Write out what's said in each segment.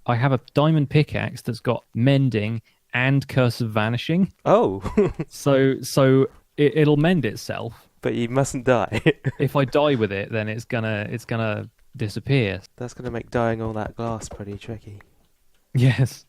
I have a diamond pickaxe that's got mending and curse of vanishing. Oh, So it'll mend itself. but you mustn't die. If I die with it, then it's gonna disappear. That's going to make dyeing all that glass pretty tricky. Yes.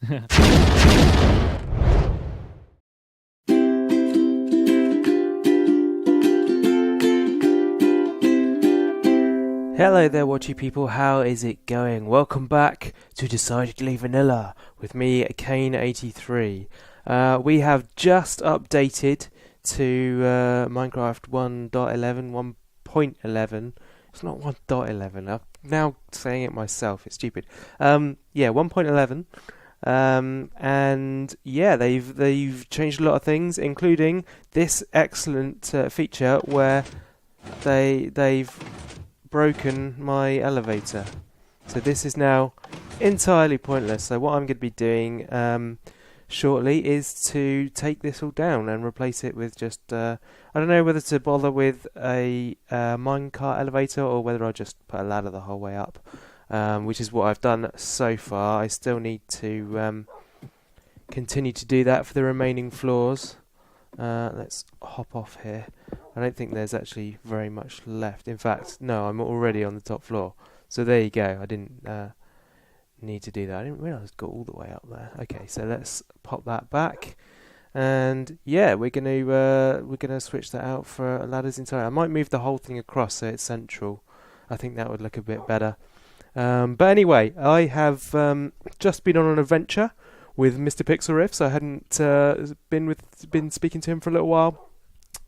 Hello there, watchy people. How is it going? Welcome back to Decidedly Vanilla with me, Kane83. We have just updated to Minecraft 1.11, 1.11. It's not 1.11. I'm now saying it myself. It's stupid. Yeah, 1.11. And yeah, they've changed a lot of things, including this excellent feature where they've broken my elevator. So this is now entirely pointless. So what I'm going to be doing shortly is to take this all down and replace it with just I don't know whether to bother with a minecart elevator or whether I'll just put a ladder the whole way up, which is what I've done so far. I still need to continue to do that for the remaining floors. Let's hop off here. I don't think there's actually very much left. In fact, no, I'm already on the top floor. So there you go. I didn't need to do that. I didn't realise it got all the way up there. Okay, so let's pop that back. And yeah, we're gonna switch that out for ladders entirely. I might move the whole thing across so it's central. I think that would look a bit better. But anyway, I have just been on an adventure with Mr. Pixel Riffs. I hadn't been speaking to him for a little while.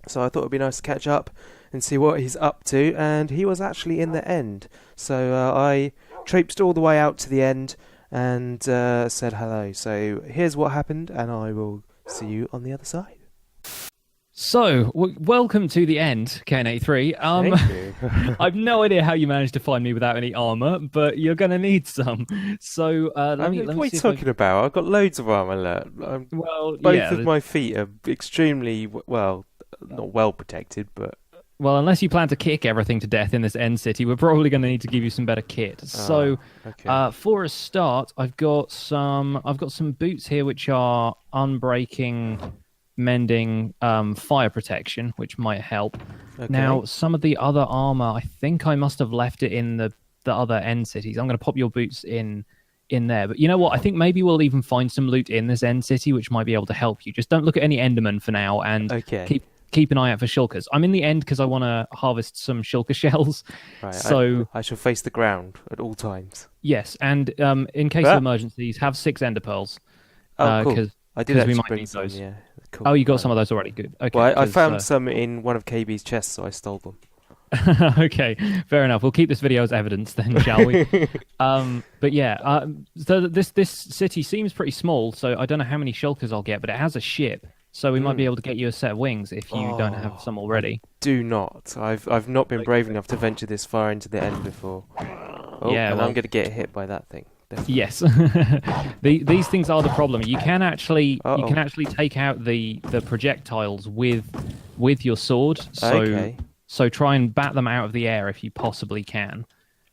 So I thought it'd be nice to catch up and see what he's up to, and he was actually in the end. So I traipsed all the way out to the end and said hello. So here's what happened, and I will see you on the other side. So, welcome to the end, Kane83. Thank you. I've no idea how you managed to find me without any armor, but you're going to need some. So, let me What are see you if I talking about? I've got loads of armor left. Well, Both yeah. of my feet are extremely well, not well protected, but Well, unless you plan to kick everything to death in this end city, we're probably going to need to give you some better kit. So, okay. for a start, I've got some boots here which are unbreaking, mending, fire protection, which might help. Okay. Now, some of the other armor, I think I must have left it in the other end cities. I'm going to pop your boots in there. But you know what? I think maybe we'll even find some loot in this end city, which might be able to help you. Just don't look at any Enderman for now, and Okay. keep an eye out for Shuwkers. I'm in the end because I want to harvest some Shulker shells. Right. So I shall face the ground at all times. yes, and in case of emergencies, have 6 ender pearls. Oh, cool. Because I did we actually might bring need some. those. Yeah. Cool. Oh, you got some of those already. Good. Okay. Well, I 'cause, found some in one of KB's chests, so I stole them. Okay, fair enough. We'll keep this video as evidence then, shall we? But yeah, so this city seems pretty small, so I don't know how many Shulkers I'll get, but it has a ship, so we might be able to get you a set of wings if you don't have some already. Do not. I've not been brave enough to venture this far into the end before. Oh, Yeah, and well- I'm going to get hit by that thing. Definitely. Yes, these things are the problem. You can actually take out the projectiles with your sword. So Okay. so try and bat them out of the air if you possibly can.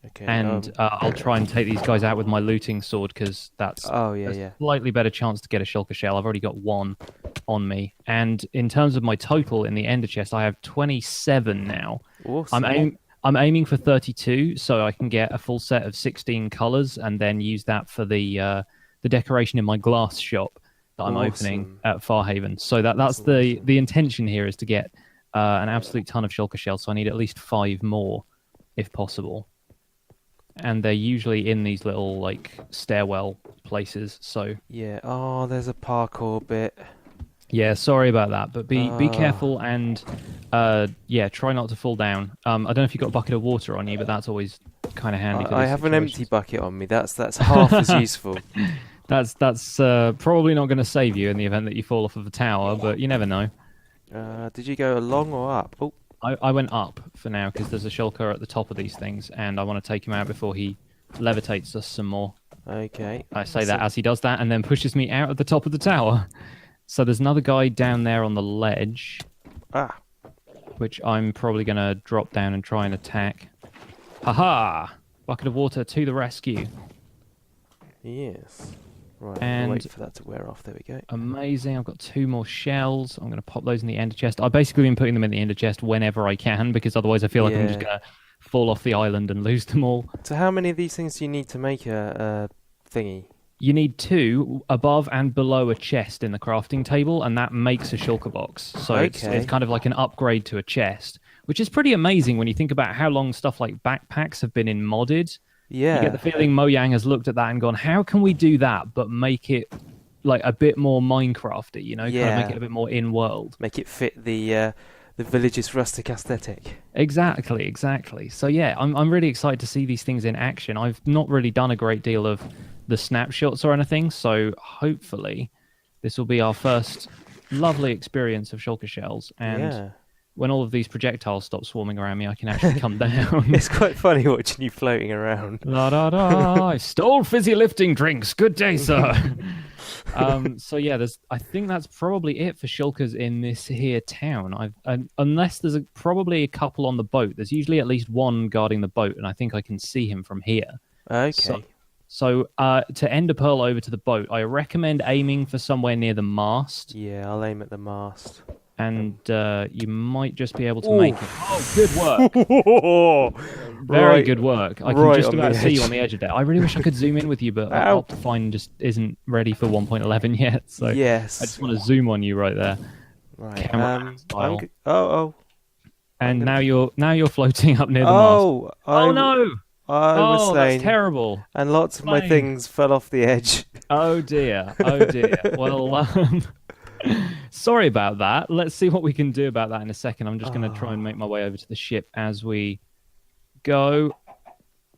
Okay. And I'll try and take these guys out with my looting sword because that's Oh yeah, a yeah. slightly better chance to get a Shulker shell. I've already got 1 on me, and in terms of my total in the Ender chest, I have 27 now. Awesome. I'm aiming for 32, so I can get a full set of 16 colors, and then use that for the decoration in my glass shop that I'm opening at Farhaven. So that's the intention here, is to get an absolute ton of Shulker shells. So I need at least 5 more, if possible. And they're usually in these little like stairwell places. So Yeah. Oh, there's a parkour bit. yeah, sorry about that, but be careful and yeah, try not to fall down. I don't know if you've got a bucket of water on you, but that's always kind of handy. For I these have an empty situations. bucket on me. That's half as useful. That's probably not going to save you in the event that you fall off of a tower, but you never know. Did you go along or up? Oh, I went up for now because there's a shulker at the top of these things, and I want to take him out before he levitates us some more. okay. I say that as he does that, and then pushes me out at the top of the tower. So there's another guy down there on the ledge, Ah. which I'm probably going to drop down and try and attack. Haha! Bucket of water to the rescue. Yes. Right, And wait for that to wear off. There we go. amazing. I've got 2 more shells. I'm going to pop those in the ender chest. I've basically been putting them in the ender chest whenever I can because otherwise I feel like I'm just going to fall off the island and lose them all. So how many of these things do you need to make a thingy? You need 2 above and below a chest in the crafting table, and that makes a shulker box. So it's kind of like an upgrade to a chest, which is pretty amazing when you think about how long stuff like backpacks have been in modded. Yeah. You get the feeling Mojang has looked at that and gone, how can we do that but make it like a bit more Minecrafty, you know, kind of make it a bit more in-world. Make it fit the village's rustic aesthetic. Exactly. So yeah, I'm really excited to see these things in action. I've not really done a great deal of the snapshots or anything, so hopefully this will be our first lovely experience of shulker shells, and when all of these projectiles stop swarming around me, I can actually come down. It's quite funny watching you floating around. La da da! I stole fizzy lifting drinks. Good day, sir. So yeah, I think that's probably it for shulkers in this here town. Unless there's probably a couple on the boat. There's usually at least one guarding the boat, and I think I can see him from here. Okay. So to end a pearl over to the boat, I recommend aiming for somewhere near the mast. Yeah, I'll aim at the mast. And you might just be able to make it. Oh, good work. Very good work. I can just about see you on the edge of that. I really wish I could zoom in with you, but Optifine just isn't ready for 1.11 yet. So yes. I just want to zoom on you right there. Right. Camera style. And now you're floating up near the mast. Oh no! I was saying, that's terrible. And lots of my things fell off the edge. Oh dear. Well, sorry about that. Let's see what we can do about that in a second. I'm just going to try and make my way over to the ship as we go.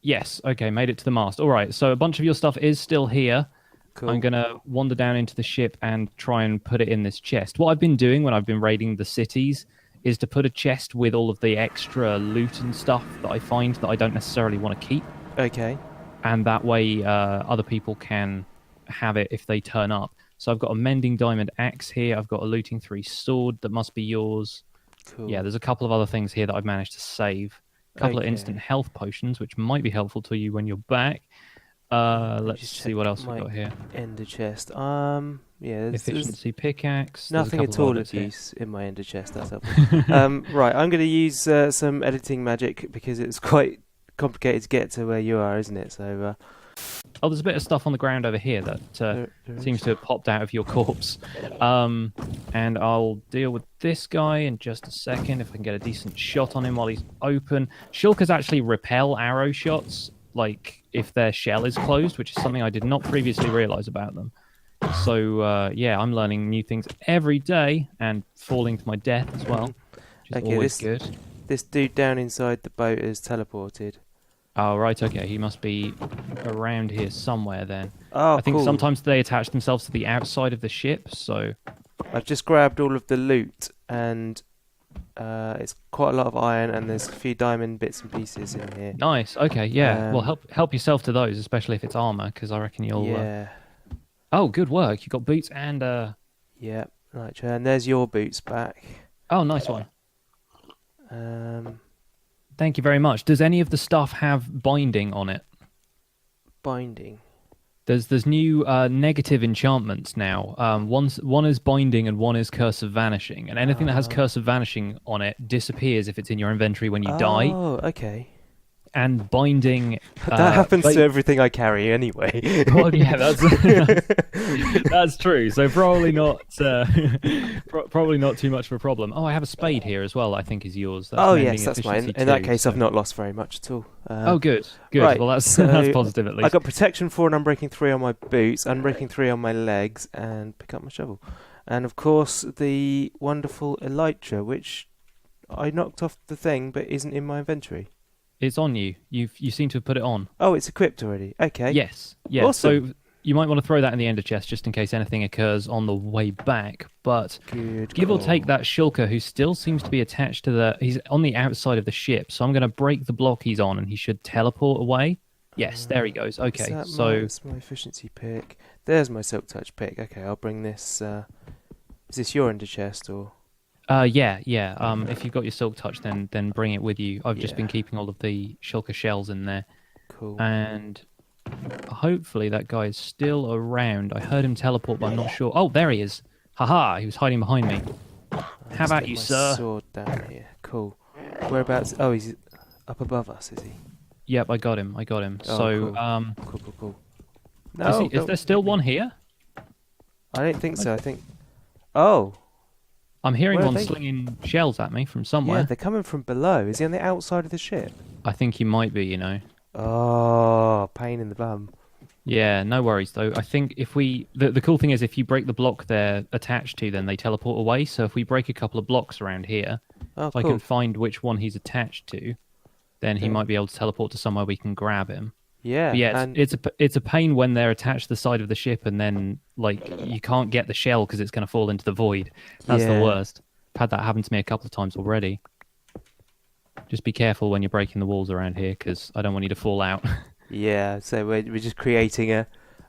Yes, okay, made it to the mast. All right, so a bunch of your stuff is still here. Cool. I'm going to wander down into the ship and try and put it in this chest. What I've been doing when I've been raiding the cities is to put a chest with all of the extra loot and stuff that I find that I don't necessarily want to keep. Okay. And that way other people can have it if they turn up. So I've got a mending diamond axe here. I've got a looting 3 sword that must be yours. Cool. Yeah, there's a couple of other things here that I've managed to save. A couple of instant health potions, which might be helpful to you when you're back. Let's see what else we've got here. Ender chest. Efficiency pickaxe. Nothing at all of use in my ender chest. That's helpful. Right, I'm going to use some editing magic because it's quite complicated to get to where you are, isn't it? So. Oh, there's a bit of stuff on the ground over here that seems to have popped out of your corpse. And I'll deal with this guy in just a second if I can get a decent shot on him while he's open. Shulkers actually repel arrow shots, like if their shell is closed, which is something I did not previously realize about them. So, yeah, I'm learning new things every day and falling to my death as well, which is always good. This dude down inside the boat is teleported. Oh, right, okay. He must be around here somewhere then. Oh, I think sometimes they attach themselves to the outside of the ship, so... I've just grabbed all of the loot, and it's quite a lot of iron, and there's a few diamond bits and pieces in here. Nice, okay, yeah. Well, help yourself to those, especially if it's armor, because I reckon you'll... Yeah. Oh, good work. You got boots and... Yeah, right, and there's your boots back. Oh, nice one. Thank you very much. Does any of the stuff have binding on it? Binding? There's new negative enchantments now. One is binding and one is curse of vanishing. And anything that has curse of vanishing on it disappears if it's in your inventory when you die. Oh, okay. And binding... that happens to everything I carry anyway. Well, yeah, that's true. So probably not too much of a problem. Oh, I have a spade here as well. I think is yours. That's yes, that's mine. In that case, I've not lost very much at all. Oh, good. Right, well, that's positive at least. I got protection 4 and Unbreaking 3 on my boots, Unbreaking 3 on my legs, and pick up my shovel. And of course, the wonderful elytra, which I knocked off the thing, but isn't in my inventory. It's on you. You seem to have put it on. Oh, it's equipped already. Okay. Yes. Yeah. Awesome. So you might want to throw that in the ender chest just in case anything occurs on the way back. But give or take that shulker who still seems to be attached to he's on the outside of the ship. So I'm going to break the block he's on and he should teleport away. Yes, there he goes. Okay. That's my efficiency pick. There's my silk touch pick. Okay, I'll bring this. Is this your ender chest or? Yeah. If you've got your silk touch, then bring it with you. I've just been keeping all of the shulker shells in there. Cool. And Hopefully that guy is still around. I heard him teleport, but I'm not sure. Oh, there he is. Haha, he was hiding behind me. How about you, sir? Sword down here. Cool. Whereabouts? Oh, he's up above us, is he? Yep, I got him. I got him. Oh, So, cool. No, is there still one here? I don't think so. I think. Oh. I'm hearing Where are one they? slinging shells at me from somewhere. Yeah, they're coming from below. Is he on the outside of the ship? I think he might be, you know. Oh, pain in the bum. Yeah, no worries though. I think if we the cool thing is if you break the block they're attached to, then they teleport away. So if we break a couple of blocks around here, Oh, if I can find which one he's attached to, then he Okay. might be able to teleport to somewhere we can grab him. Yeah. But yeah, and it's a pain when they're attached to the side of the ship and then like you can't get the shell because it's going to fall into the void. That's Yeah. the worst. I've had that happen to me a couple of times already. Just be careful when you're breaking the walls around here because I don't want you to fall out. Yeah, so we're just creating a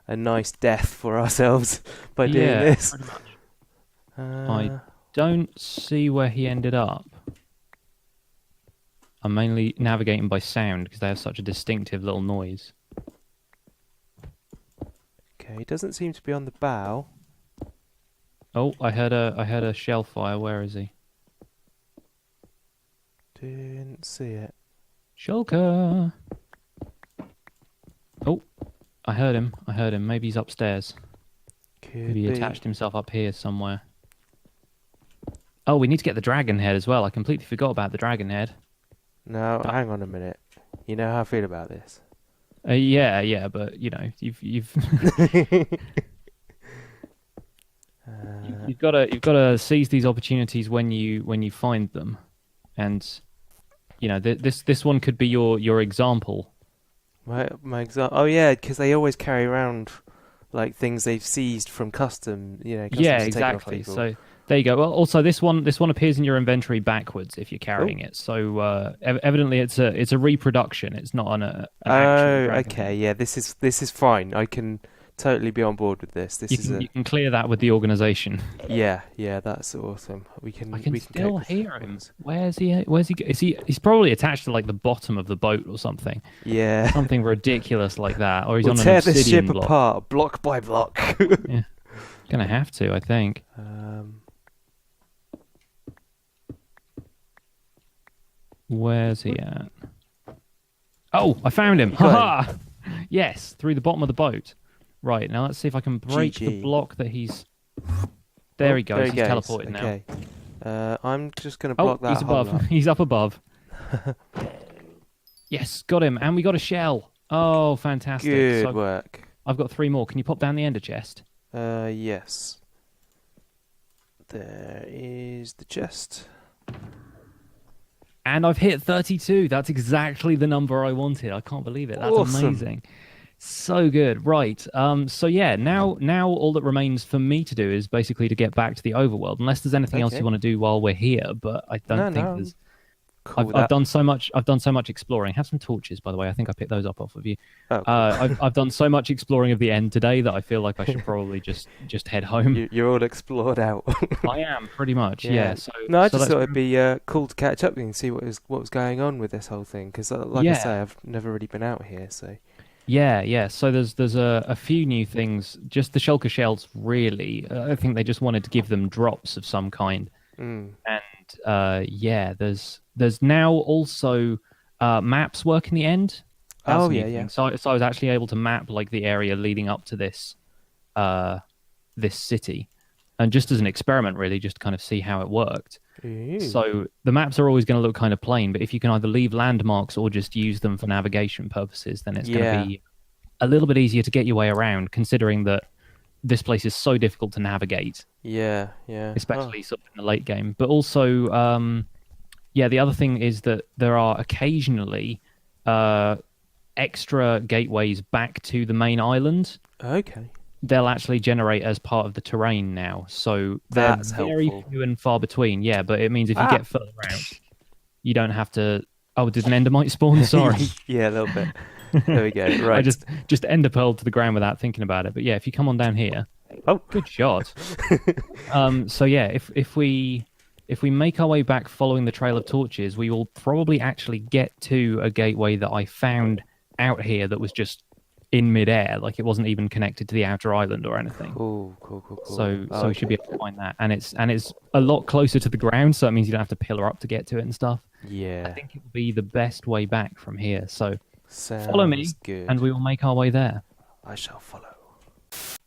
nice death for ourselves by doing Yeah, this. pretty much. Uh, I don't see where he ended up. I'm mainly navigating by sound because they have such a distinctive little noise. okay, he doesn't seem to be on the bow. Oh, I heard a shell fire. Where is he? Didn't see it. Shulker. Oh, I heard him. Maybe he's upstairs. Could Maybe he be. attached himself up here somewhere. Oh, we need to get the dragon head as well. I completely forgot about the dragon head. No, hang on a minute. You know how I feel about this. Yeah, but you know, you've you've got to seize these opportunities when you find them, and you know this one could be your example. My example. Oh yeah, because they always carry around like things they've seized from custom. You know. Yeah, customs taken off exactly. people. So there you go. Well, also this one appears in your inventory backwards if you're carrying it. So evidently it's a reproduction. It's not an actual dragon. Okay. Yeah, this is fine. I can totally be on board with this. This is You can clear that with the organization. yeah. That's awesome. I can we can still cope with hear him. things. Where's he? He's probably attached to like the bottom of the boat or something. Yeah. Something ridiculous like that. Or he's We'll on an tear this obsidian ship block. apart, block by block. Yeah. Gonna have to, I think. Where's he at? Oh, I found him. got Ha! Yes, through the bottom of the boat. Right, now let's see if I can break the GG. block that he's... There he goes. There He's he goes. teleported now. Okay. I'm just going to Oh, block that he's hole above. up. He's up above. Yes, got him. And we got a shell. Oh, fantastic. Good So work. I've got 3 more. Can you pop down the ender chest? Yes. There is the chest. And I've hit 32. That's exactly the number I wanted. I can't believe it. That's Awesome. amazing. So good. Right. So yeah, now all that remains for me to do is basically to get back to the overworld. Unless there's anything else Okay. you want to do while we're here, but I don't think No. there's. Cool with I've that. done so much. I've done so much exploring. Have some torches, by the way. I think I picked those up off of you. Oh, cool. I've done so much exploring of the end today that I feel like I should probably just head home. You're all explored out. I am pretty much. Yeah. So No, I so just let's thought it'd be cool to catch up and see what was going on with this whole thing. Because, like I Yeah. say, I've never really been out here. So Yeah. So there's a few new things. Just the shulker shells, really. I think they just wanted to give them drops of some kind. And yeah, there's now also maps work in the end. That's Oh, a new yeah, thing. yeah. So I was actually able to map like the area leading up to this this city, and just as an experiment, really, just to kind of see how it worked. Ooh. So the maps are always going to look kind of plain, but if you can either leave landmarks or just use them for navigation purposes, then it's going to be a little bit easier to get your way around, considering that this place is so difficult to navigate, yeah. especially sort of in the late game. But also, yeah, the other thing is that there are occasionally extra gateways back to the main island. Okay. They'll actually generate as part of the terrain now, so they're That's very helpful. few and far between. Yeah, but it means if you get further out, you don't have to. Oh, did an endermite spawn? Sorry. Yeah, a little bit. There we go. Right. I just ender pearled to the ground without thinking about it. But yeah, if you come on down here, Oh, good shot. So yeah, if we make our way back following the trail of torches, we will probably actually get to a gateway that I found out here that was just in midair, like it wasn't even connected to the outer island or anything. Cool. So we should be able to find that, and it's a lot closer to the ground, so that means you don't have to pillar up to get to it and stuff. Yeah. I think it will be the best way back from here. So Sounds follow me, good. and we will make our way there. I shall follow.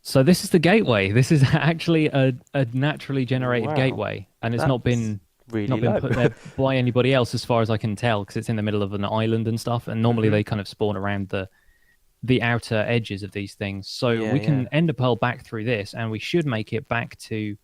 So this is the gateway. This is actually a naturally generated gateway, and it's not been put there by anybody else, as far as I can tell, because it's in the middle of an island and stuff. And normally they kind of spawn around the outer edges of these things. So we can ender pearl back through this, and we should make it back to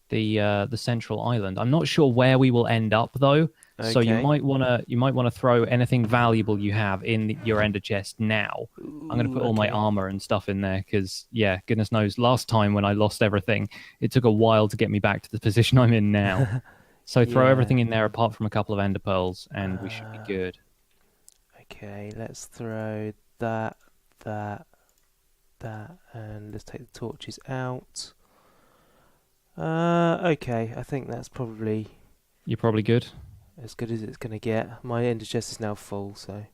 the central island. I'm not sure where we will end up though. Okay. So you might wanna throw anything valuable you have in your ender chest now. I'm gonna put all my armor and stuff in there because goodness knows, last time when I lost everything, it took a while to get me back to the position I'm in now. So throw everything in there apart from a couple of ender pearls, and we should be good. Okay, let's throw that, and let's take the torches out. Okay, I think that's probably... You're probably good? As good as it's going to get. My ender chest is now full, so...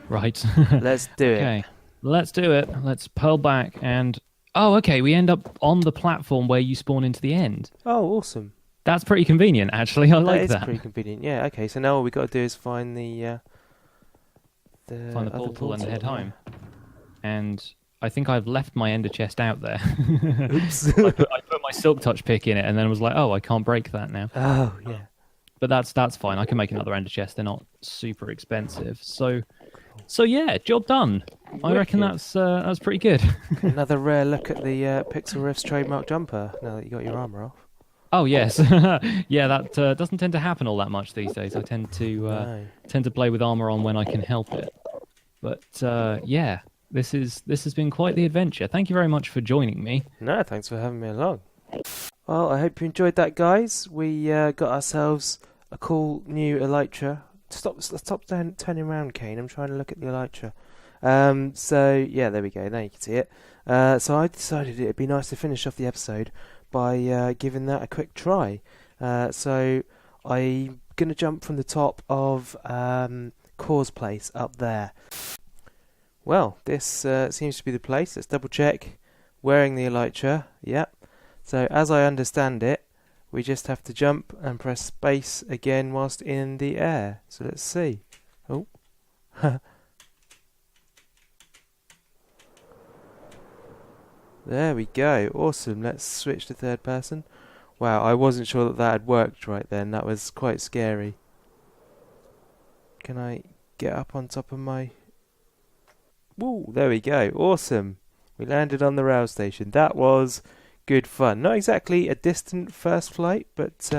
Right. Let's do it. Okay, let's do it. Let's pearl back and... Oh, okay, we end up on the platform where you spawn into the end. Oh, awesome. That's pretty convenient, actually. I like that. That is pretty convenient, yeah. Okay, so now all we've got to do is find the portal and head home. And I think I've left my ender chest out there. Oops. I put my silk touch pick in it, and then was like, oh, I can't break that now. Oh, yeah. But that's fine. I can make another ender chest. They're not super expensive. So yeah, job done. Wicked. I reckon that's pretty good. Another rare look at the Pixel Riff's trademark jumper, now that you got your armor off. Oh yes, yeah. That doesn't tend to happen all that much these days. I tend to play with armor on when I can help it. But yeah, this has been quite the adventure. Thank you very much for joining me. No, thanks for having me along. Well, I hope you enjoyed that, guys. We got ourselves a cool new elytra. Stop turning around, Kane. I'm trying to look at the elytra. So yeah, there we go. Now you can see it. So I decided it'd be nice to finish off the episode by giving that a quick try. So I'm going to jump from the top of Cause Place up there. Well, this seems to be the place. Let's double check. Wearing the elytra, yep. So as I understand it, we just have to jump and press space again whilst in the air. So let's see. Oh. There we go. Awesome. Let's switch to third person. Wow, I wasn't sure that had worked right then. That was quite scary. Can I get up on top of my... Woo, there we go. Awesome. We landed on the rail station. That was good fun. Not exactly a distant first flight, but...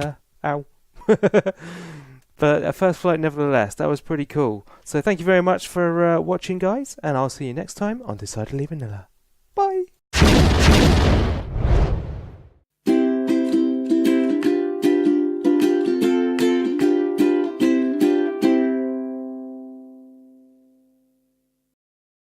ow. But a first flight nevertheless. That was pretty cool. So thank you very much for watching, guys. And I'll see you next time on Decidedly Vanilla.